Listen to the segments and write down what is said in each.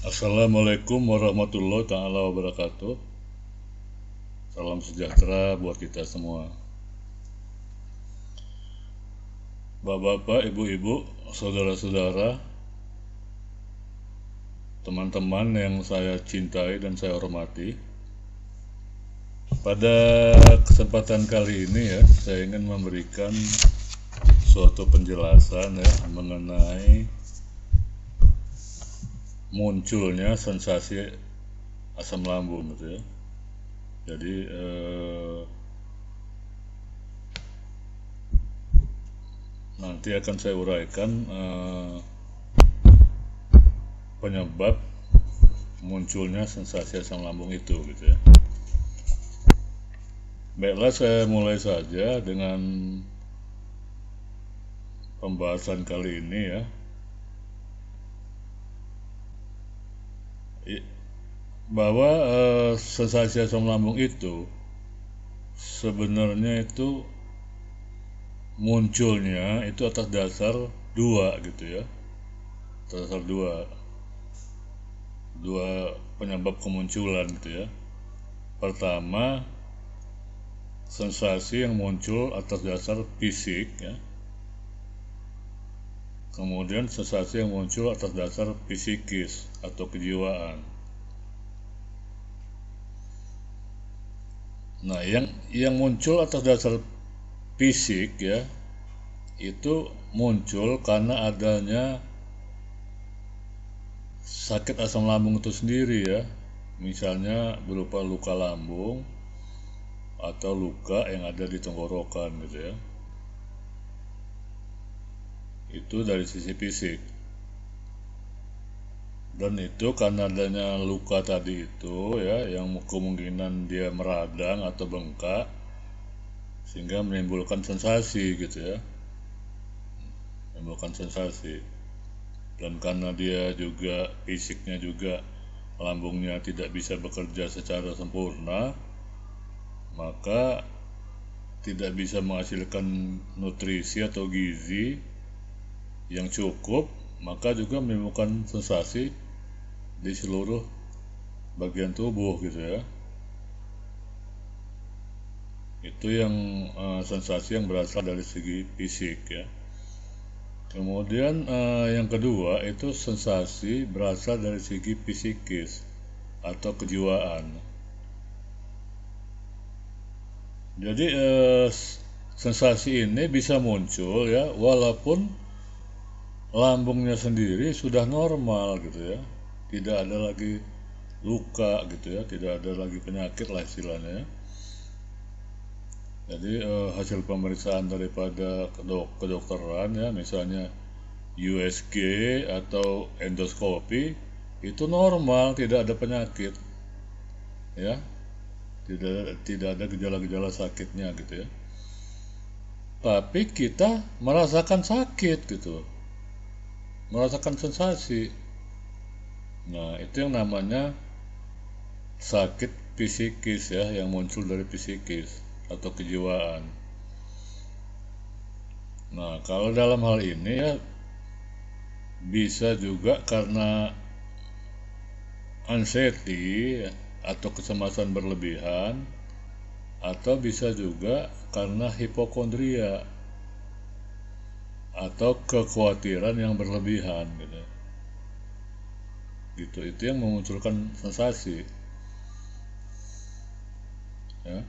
Assalamualaikum warahmatullahi taala wabarakatuh. Salam sejahtera buat kita semua. Bapak-bapak, ibu-ibu, saudara-saudara, teman-teman yang saya cintai dan saya hormati. Pada kesempatan kali ini saya ingin memberikan suatu penjelasan mengenai munculnya sensasi asam lambung gitu ya. Jadi nanti akan saya uraikan penyebab munculnya sensasi asam lambung itu gitu ya. Baiklah, saya mulai saja dengan pembahasan kali ini ya. Bahwa sensasi asam lambung itu sebenarnya itu munculnya itu atas dasar dua gitu ya, atas dasar dua penyebab kemunculan gitu ya. Pertama, sensasi yang muncul atas dasar fisik ya. Kemudian sensasi yang muncul atas dasar psikis atau kejiwaan. Nah, yang muncul atas dasar fisik ya, itu muncul karena adanya sakit asam lambung itu sendiri ya. Misalnya berupa luka lambung atau luka yang ada di tenggorokan gitu ya. Itu dari sisi fisik. Dan itu karena adanya luka tadi itu ya, yang kemungkinan dia meradang atau bengkak sehingga menimbulkan sensasi gitu ya, menimbulkan sensasi. Dan karena dia juga fisiknya juga lambungnya tidak bisa bekerja secara sempurna, maka tidak bisa menghasilkan nutrisi atau gizi yang cukup, maka juga menimbulkan sensasi di seluruh bagian tubuh gitu ya. Itu yang sensasi yang berasal dari segi fisik ya. Kemudian yang kedua itu sensasi berasal dari segi psikis atau kejiwaan. Jadi sensasi ini bisa muncul ya walaupun lambungnya sendiri sudah normal gitu ya, tidak ada lagi luka gitu ya, tidak ada lagi penyakit lah istilahnya ya. Jadi hasil pemeriksaan daripada kedokteran ya, misalnya USG atau endoskopi itu normal, tidak ada penyakit ya, tidak ada gejala-gejala sakitnya gitu ya. Tapi kita merasakan sakit gitu, merasakan sensasi. Nah, itu yang namanya sakit psikis ya, yang muncul dari psikis atau kejiwaan. Nah, kalau dalam hal ini ya bisa juga karena anxiety atau kecemasan berlebihan, atau bisa juga karena hipokondria atau kekhawatiran yang berlebihan gitu. Itu yang memunculkan sensasi ya.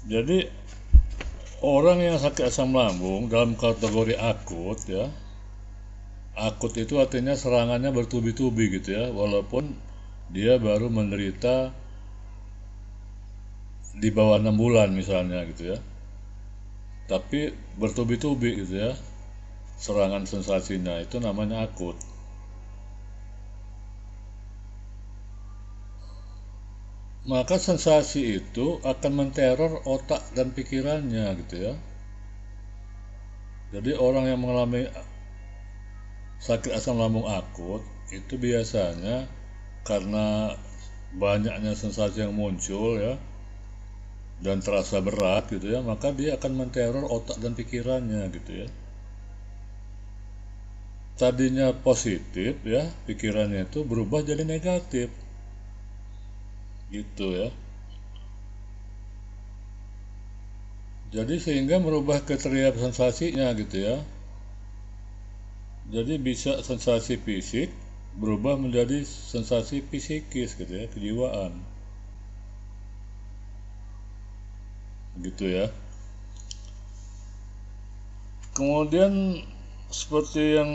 Jadi orang yang sakit asam lambung dalam kategori akut ya, akut itu artinya serangannya bertubi-tubi gitu ya, walaupun dia baru menderita di bawah 6 bulan misalnya gitu ya, tapi bertubi-tubi gitu ya serangan sensasinya, itu namanya akut. Maka sensasi itu akan menteror otak dan pikirannya gitu ya. Jadi orang yang mengalami sakit asam lambung akut itu biasanya karena banyaknya sensasi yang muncul ya dan terasa berat gitu ya, maka dia akan menteror otak dan pikirannya gitu ya. tadinya positif ya, pikirannya itu berubah jadi negatif gitu ya. Jadi sehingga merubah keteriak sensasinya gitu ya. Jadi bisa sensasi fisik berubah menjadi sensasi psikis gitu ya, kejiwaan gitu ya. Kemudian seperti yang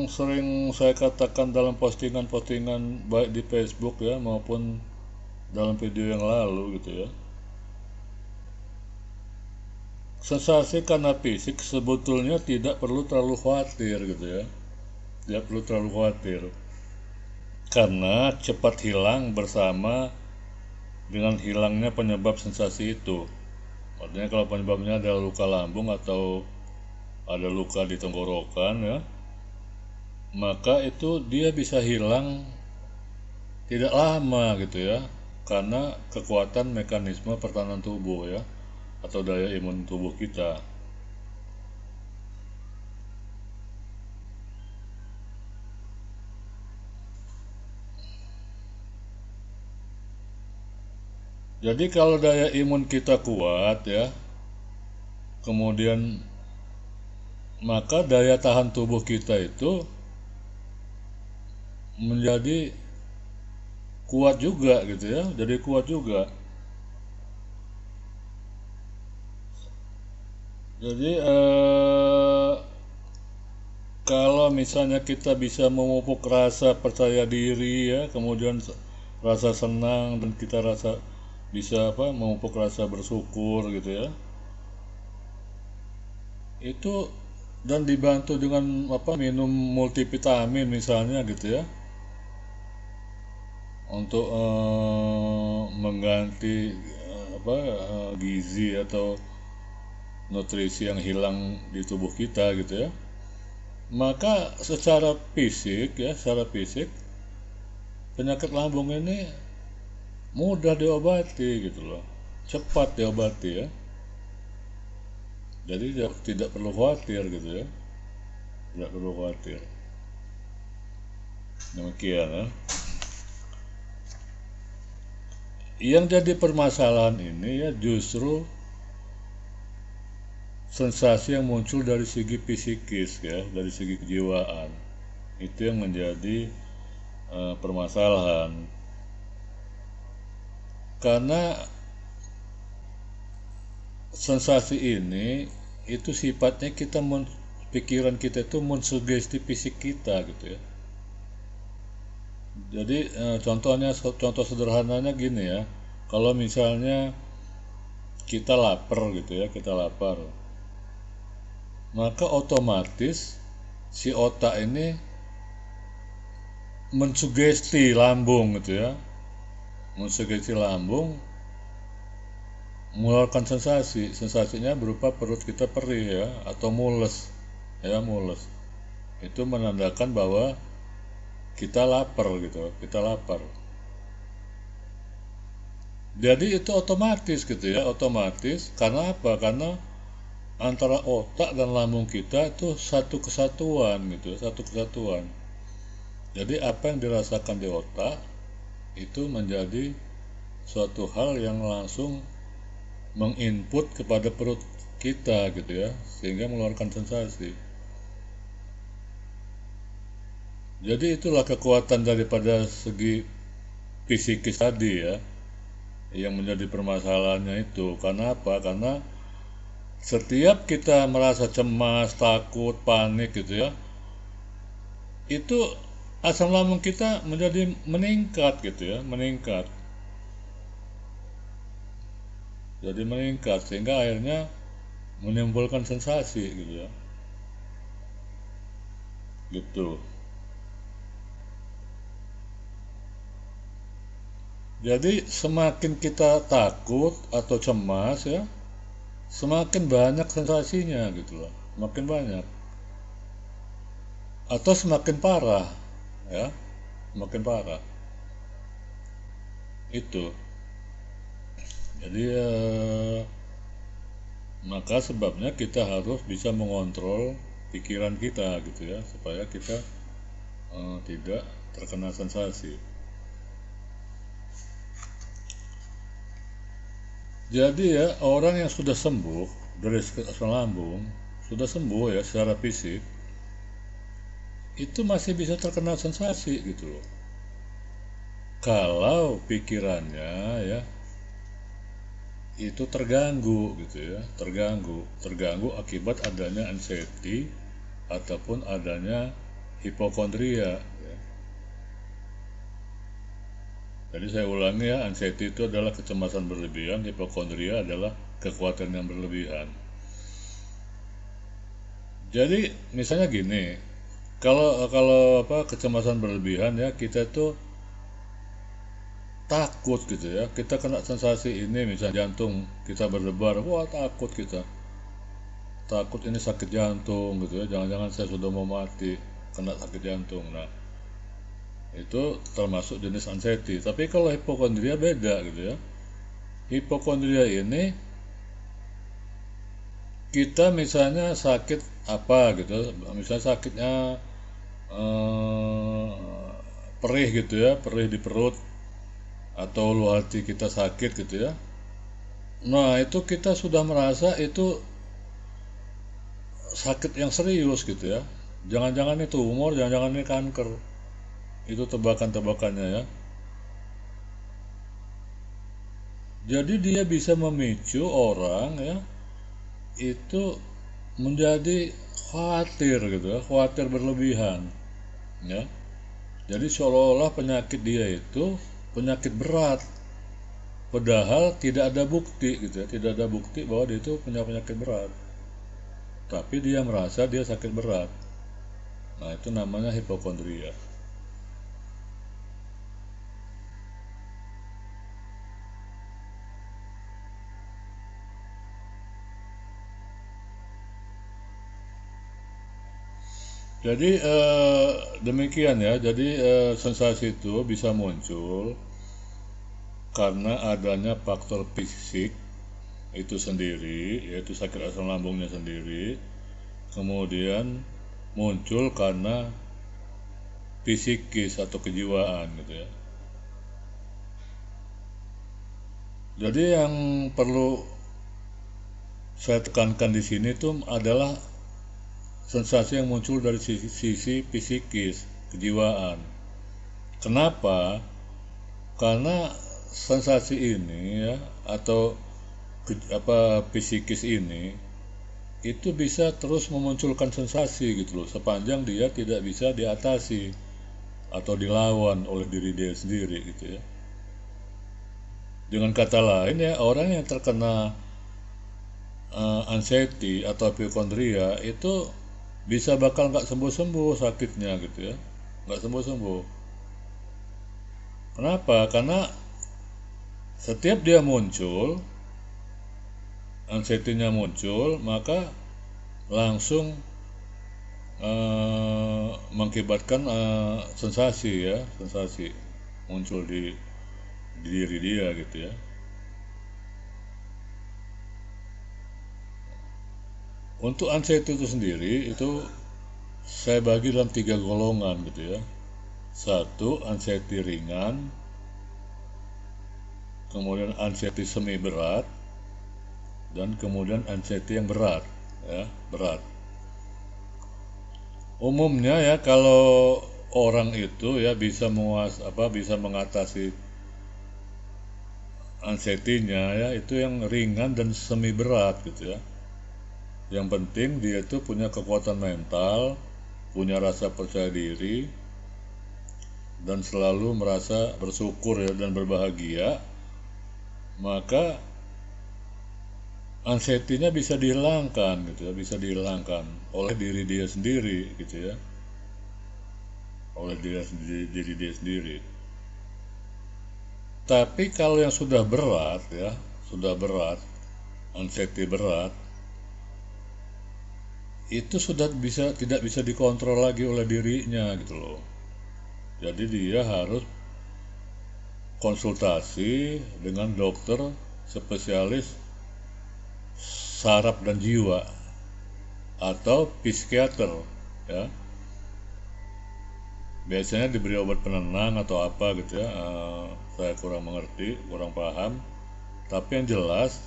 sering saya katakan dalam postingan-postingan baik di Facebook ya maupun dalam video yang lalu gitu ya. Sensasi karena fisik sebetulnya tidak perlu terlalu khawatir gitu ya. Tidak perlu terlalu khawatir. Karena cepat hilang bersama dengan hilangnya penyebab sensasi itu. Artinya kalau penyebabnya ada luka lambung atau ada luka di tenggorokan ya, maka itu dia bisa hilang tidak lama gitu ya, karena kekuatan mekanisme pertahanan tubuh ya, atau daya imun tubuh kita. Jadi kalau daya imun kita kuat ya, kemudian maka daya tahan tubuh kita itu menjadi kuat juga gitu ya, jadi kuat juga. Jadi kalau misalnya kita bisa memupuk rasa percaya diri ya, kemudian rasa senang dan kita rasa bisa memupuk rasa bersyukur gitu ya, itu dan dibantu dengan minum multivitamin misalnya gitu ya, untuk mengganti gizi atau nutrisi yang hilang di tubuh kita gitu ya, maka secara fisik penyakit lambung ini mudah diobati gitu loh, cepat diobati ya. Jadi tidak perlu khawatir gitu ya, tidak perlu khawatir. Demikian ya. Yang jadi permasalahan ini ya justru sensasi yang muncul dari segi psikis ya, dari segi kejiwaan. Itu yang menjadi permasalahan. Karena sensasi ini itu sifatnya pikiran kita itu mensugesti fisik kita gitu ya. Jadi contoh sederhananya gini ya, kalau misalnya kita lapar gitu ya, kita lapar, maka otomatis si otak ini mensugesti lambung gitu ya, mensugesti lambung mengeluarkan sensasinya berupa perut kita perih ya, atau mules ya, mules. Itu menandakan bahwa kita lapar gitu, kita lapar. Jadi itu otomatis gitu ya, otomatis. Karena apa? Karena antara otak dan lambung kita itu satu kesatuan gitu, satu kesatuan. Jadi apa yang dirasakan di otak itu menjadi suatu hal yang langsung menginput kepada perut kita gitu ya, sehingga mengeluarkan sensasi. Jadi itulah kekuatan daripada segi fisikis tadi ya, yang menjadi permasalahannya itu. Karena apa? Karena setiap kita merasa cemas, takut, panik gitu ya, itu asam lambung kita menjadi meningkat gitu ya, meningkat. Jadi meningkat sehingga akhirnya menimbulkan sensasi gitu ya. Gitu. Jadi semakin kita takut atau cemas ya, semakin banyak sensasinya gitu loh, makin banyak. Atau semakin parah ya, semakin parah. Itu. Jadi maka sebabnya kita harus bisa mengontrol pikiran kita gitu ya, supaya kita tidak terkena sensasi. Jadi ya, orang yang sudah sembuh dari asam lambung, sudah sembuh ya secara fisik, itu masih bisa terkena sensasi gitu loh. Kalau pikirannya ya itu terganggu gitu ya, terganggu akibat adanya anxiety ataupun adanya hipokondria ya. Jadi saya ulangi ya, anxiety itu adalah kecemasan berlebihan, hipokondria adalah kekhawatiran yang berlebihan. Jadi misalnya gini, kalau kecemasan berlebihan ya, kita tuh takut gitu ya, kita kena sensasi ini, misalnya jantung kita berdebar, wah takut kita, takut ini sakit jantung gitu ya, jangan-jangan saya sudah mau mati kena sakit jantung. Nah, itu termasuk jenis anxiety. Tapi kalau hipokondria beda gitu ya. Hipokondria ini kita misalnya sakit apa gitu, misalnya sakitnya perih gitu ya, perih di perut atau ulu hati kita sakit gitu ya. Nah, itu kita sudah merasa itu sakit yang serius gitu ya. Jangan-jangan itu tumor, jangan-jangan ini kanker. Itu tebakan-tebakannya ya. Jadi dia bisa memicu orang ya itu menjadi khawatir gitu ya, khawatir berlebihan ya. Jadi seolah-olah penyakit dia itu penyakit berat, padahal tidak ada bukti gitu ya, tidak ada bukti bahwa dia itu punya penyakit berat, tapi dia merasa dia sakit berat. Nah, itu namanya hipokondria. Jadi demikian ya. Jadi sensasi itu bisa muncul karena adanya faktor fisik itu sendiri, yaitu sakit asam lambungnya sendiri. Kemudian muncul karena psikis atau kejiwaan gitu ya. Jadi yang perlu saya tekankan di sini tuh adalah sensasi yang muncul dari sisi psikis, kejiwaan. Kenapa? Karena sensasi ini ya atau psikis ini itu bisa terus memunculkan sensasi gitu loh, sepanjang dia tidak bisa diatasi atau dilawan oleh diri dia sendiri gitu ya. Dengan kata lain ya, orang yang terkena anxiety atau hipokondria itu bisa bakal nggak sembuh-sembuh sakitnya gitu ya, nggak sembuh-sembuh. Kenapa? Karena setiap dia muncul, anxiety-nya muncul, maka langsung mengakibatkan sensasi ya, sensasi muncul di diri dia gitu ya. Untuk anxiety itu sendiri itu saya bagi dalam 3 golongan gitu ya. 1, anxiety ringan, kemudian anxiety semi berat, dan kemudian anxiety yang berat ya, berat. Umumnya ya, kalau orang itu ya bisa bisa mengatasi anxiety-nya ya, itu yang ringan dan semi berat gitu ya. Yang penting dia itu punya kekuatan mental, punya rasa percaya diri, dan selalu merasa bersyukur ya dan berbahagia, maka anxiety-nya bisa dihilangkan gitu ya, bisa dihilangkan oleh diri dia sendiri gitu ya, oleh diri dia sendiri. Tapi kalau yang sudah berat ya, sudah berat, anxiety berat, itu sudah tidak bisa dikontrol lagi oleh dirinya gitu loh. Jadi dia harus konsultasi dengan dokter spesialis saraf dan jiwa atau psikiater ya. Biasanya diberi obat penenang atau apa gitu ya. Saya kurang mengerti, kurang paham, tapi yang jelas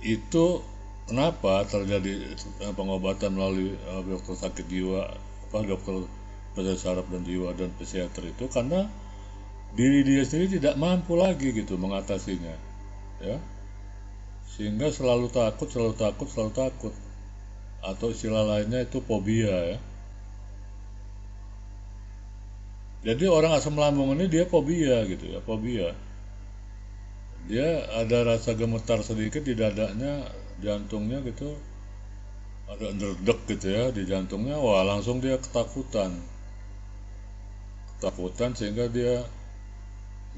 itu kenapa terjadi pengobatan melalui dokter sakit jiwa, dokter spesialis saraf dan jiwa dan psikiater itu karena diri dia sendiri tidak mampu lagi gitu mengatasinya ya, sehingga selalu takut atau istilah lainnya itu fobia ya. Jadi orang asam lambung ini dia fobia gitu ya, fobia. Dia ada rasa gemetar sedikit di dadanya, jantungnya gitu, ada nderdek gitu ya di jantungnya, wah langsung dia ketakutan sehingga dia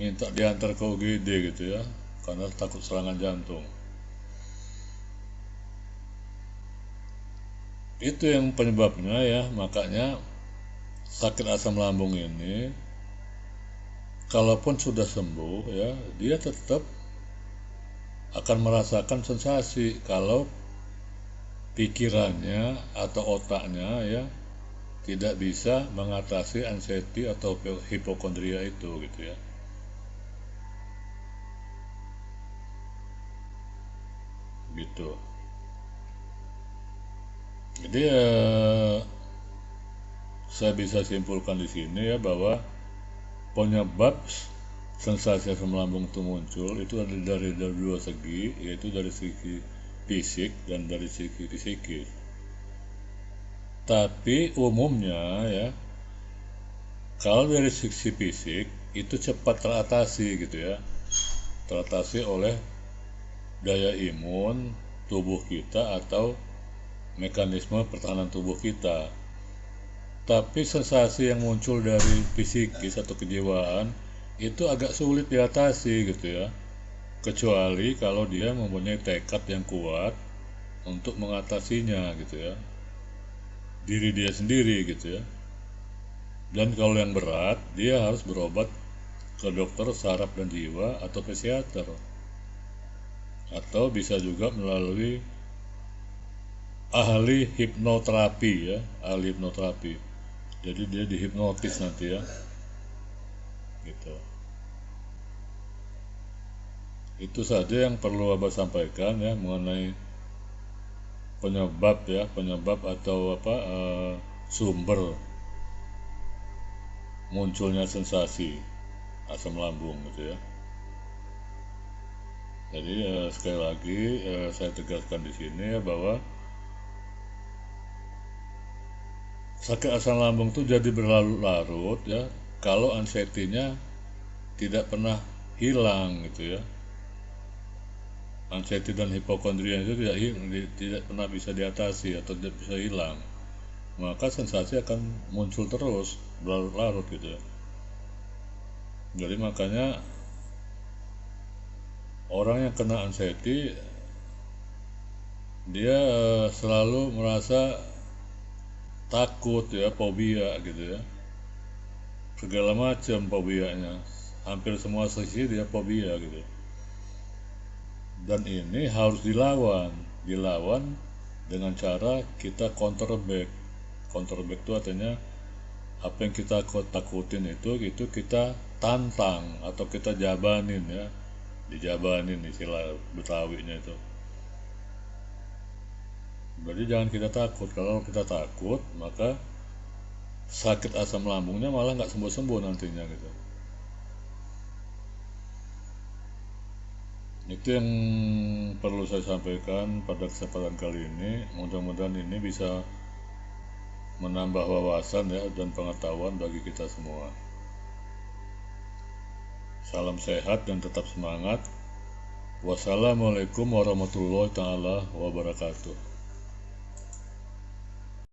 minta diantar ke UGD gitu ya, karena takut serangan jantung. Itu yang penyebabnya ya, makanya sakit asam lambung ini kalaupun sudah sembuh ya, dia tetap akan merasakan sensasi kalau pikirannya atau otaknya ya tidak bisa mengatasi anxiety atau hipokondria itu gitu ya. Gitu. Jadi saya bisa simpulkan di sini ya bahwa penyebab sensasi asam lambung itu muncul itu ada dari dua segi, yaitu dari segi fisik dan dari segi psikis. Tapi umumnya ya, kalau dari sisi fisik itu cepat teratasi gitu ya, teratasi oleh daya imun tubuh kita atau mekanisme pertahanan tubuh kita. Tapi sensasi yang muncul dari psikis atau kejiwaan itu agak sulit diatasi gitu ya, kecuali kalau dia mempunyai tekad yang kuat untuk mengatasinya gitu ya, diri dia sendiri gitu ya. Dan kalau yang berat, dia harus berobat ke dokter saraf dan jiwa atau psikiater, atau bisa juga melalui ahli hipnoterapi ya, ahli hipnoterapi. Jadi dia dihipnotis nanti ya, gitu. Itu saja yang perlu Abah sampaikan ya mengenai penyebab atau sumber munculnya sensasi asam lambung gitu ya. Jadi sekali lagi saya tegaskan di sini ya bahwa sakit asam lambung itu jadi berlarut-larut ya kalau anxiety-nya tidak pernah hilang gitu ya. Anxiety dan hipokondria itu tidak pernah bisa diatasi atau tidak bisa hilang, maka sensasi akan muncul terus berlarut-larut gitu ya. Jadi makanya orang yang kena anxiety dia selalu merasa takut ya, fobia gitu ya, segala macam fobianya, hampir semua sisi dia fobia gitu. Dan ini harus dilawan dengan cara kita counterback itu artinya apa yang kita takutin itu kita tantang atau kita jabanin ya, dijabanin istilah Betawinya itu. Jadi jangan kita takut. Kalau kita takut maka sakit asam lambungnya malah nggak sembuh-sembuh nantinya gitu. Itu yang perlu saya sampaikan pada kesempatan kali ini. Mudah-mudahan ini bisa menambah wawasan ya dan pengetahuan bagi kita semua. Salam sehat dan tetap semangat. Wassalamualaikum warahmatullahi taala wabarakatuh.